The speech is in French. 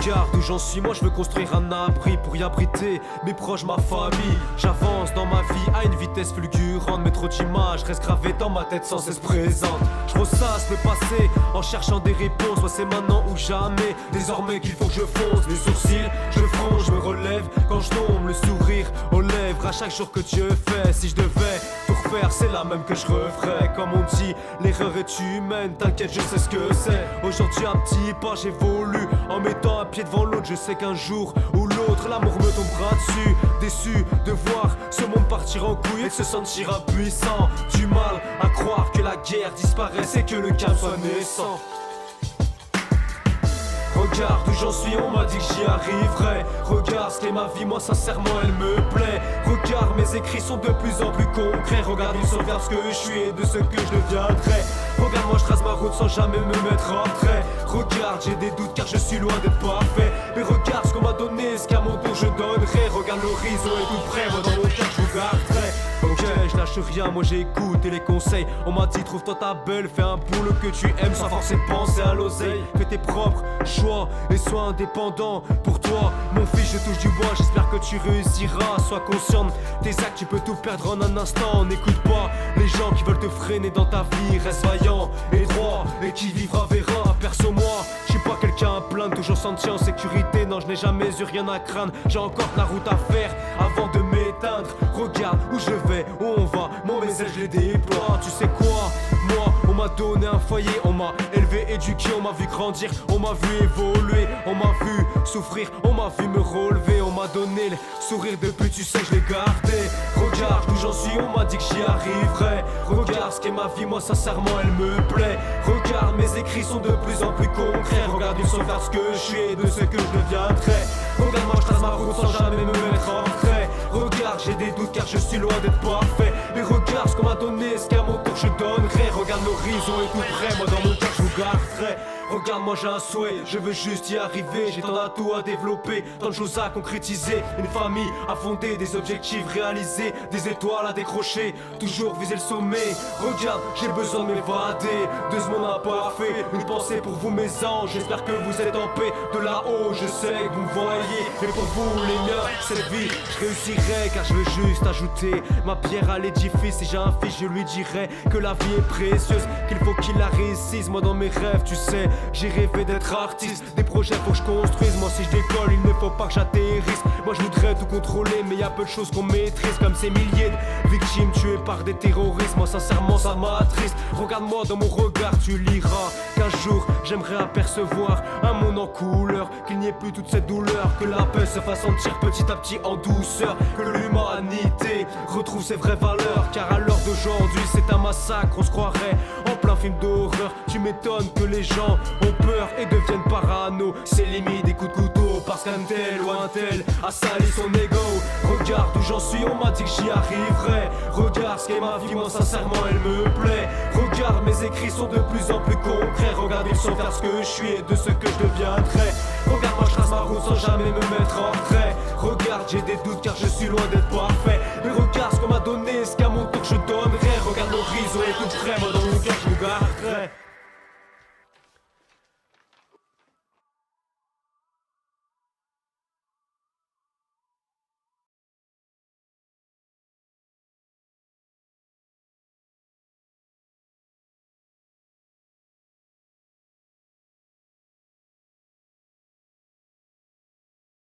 Regarde où j'en suis, moi je veux construire un abri pour y abriter mes proches, ma famille. J'avance dans ma vie à une vitesse fulgurante, mais trop d'images restent gravées dans ma tête sans cesse présentes. Je ressasse le passé en cherchant des réponses, soit c'est maintenant ou jamais. Désormais qu'il faut que je fonce, les sourcils, je fronce, je me relève quand je tombe, le sourire aux lèvres à chaque jour que Dieu fait. Si je devais tout refaire, c'est la même que je referais. Comme on dit, l'erreur est humaine, t'inquiète, je sais ce que c'est. Aujourd'hui un petit pas, j'évolue en mettant un pied devant l'autre. Je sais qu'un jour ou l'autre, l'amour me tombera dessus. Déçu de voir ce monde partir en couille et de se sentir impuissant. Du mal à croire que la guerre disparaisse et que le calme soit naissant. Regarde où j'en suis, on m'a dit que j'y arriverais. Regarde ce qu'est ma vie, moi sincèrement elle me plaît. Regarde mes écrits sont de plus en plus concrets. Regarde une sauvegarde ce que je suis et de ce que je deviendrai. Regarde moi je trace ma route sans jamais me mettre en trait. Regarde j'ai des doutes car je suis loin d'être parfait. Mais regarde ce qu'on m'a donné, ce qu'à mon tour je donnerai. Regarde l'horizon est tout près, moi dans mon cœur je vous garderai. Ok, je lâche rien, moi j'ai écouté les conseils. On m'a dit trouve-toi ta belle, fais un boulot que tu aimes sans forcer de penser à l'oseille. Fais tes propres choix et sois indépendant. Pour toi, mon fils, je touche du bois, j'espère que tu réussiras. Sois conscient de tes actes, tu peux tout perdre en un instant. N'écoute pas les gens qui veulent te freiner dans ta vie. Reste vaillant et droit, et qui vivra verra. Perso moi, je suis pas quelqu'un à plaindre, toujours senti en sécurité. Non, je n'ai jamais eu rien à craindre. J'ai encore de la route à faire avant de m'éteindre. Regarde où je vais, où on va, mon message je les déploie. Tu sais quoi, moi on m'a donné un foyer, on m'a élevé, éduqué, on m'a vu grandir, on m'a vu évoluer, on m'a vu souffrir, on m'a vu me relever, on m'a donné le sourire depuis, tu sais je l'ai gardé. Regarde où j'en suis, on m'a dit que j'y arriverais. Regarde ce qu'est ma vie, moi sincèrement elle me plaît. Regarde mes écrits sont de plus en plus concrets. Regarde une sauvegarde ce que je suis et de ce que je deviendrai. Regarde moi je trace ma route sans jamais me mettre en trait. Regarde j'ai des doutes car je suis loin d'être parfait. Mais regarde ce qu'on m'a donné, ce qu'à mon tour je donnerai. Regarde l'horizon est tout près, moi dans mon cœur je vous garderai. Regarde moi j'ai un souhait, je veux juste y arriver. J'ai tant d'atouts à développer, tant de choses à concrétiser. Une famille à fonder, des objectifs réalisés, des étoiles à décrocher, toujours viser le sommet. Regarde j'ai besoin de m'évader de ce monde imparfait. Une pensée pour vous mes anges, j'espère que vous êtes en paix. De là-haut je sais que vous me voyez. Et pour vous les miens, cette vie je réussirai. Car je veux juste ajouter ma pierre à l'édifice. Si j'ai un fils je lui dirai que la vie est précieuse, qu'il faut qu'il la réussisse. Moi dans mes rêves tu sais, j'ai rêvé d'être artiste. Des projets faut que je construise. Moi si je décolle il ne faut pas que j'atterrisse. Moi je voudrais tout contrôler mais y a peu de choses qu'on maîtrise. Comme ces milliers de victimes tuées par des terroristes. Moi sincèrement ça m'attriste. Regarde-moi dans mon regard tu liras qu'un jour j'aimerais apercevoir un monde en couleur. Qu'il n'y ait plus toute cette douleur, que la paix se fasse sentir petit à petit en douceur. Que l'humanité retrouve ses vraies valeurs. Car à l'heure d'aujourd'hui c'est un massacre, on se croirait en plein film d'horreur. Tu m'étonnes que les gens ont peur et deviennent parano. C'est limite des coups de couteau parce qu'un tel ou un tel a sali son ego. Regarde où j'en suis, on m'a dit que j'y arriverais. Regarde ce qu'est ma vie, moi sincèrement elle me plaît. Regarde mes écrits sont de plus en plus concrets. Regarde ils sont vers ce que je suis et de ce que je deviendrai. Regarde moi je trace ma route sans jamais me mettre en trait. Regarde j'ai des doutes car je suis loin d'être parfait. Mais regarde ce qu'on m'a donné, ce qu'à mon tour je donnerai. Regarde l'horizon est tout près, moi dans mon cœur je vous garderai.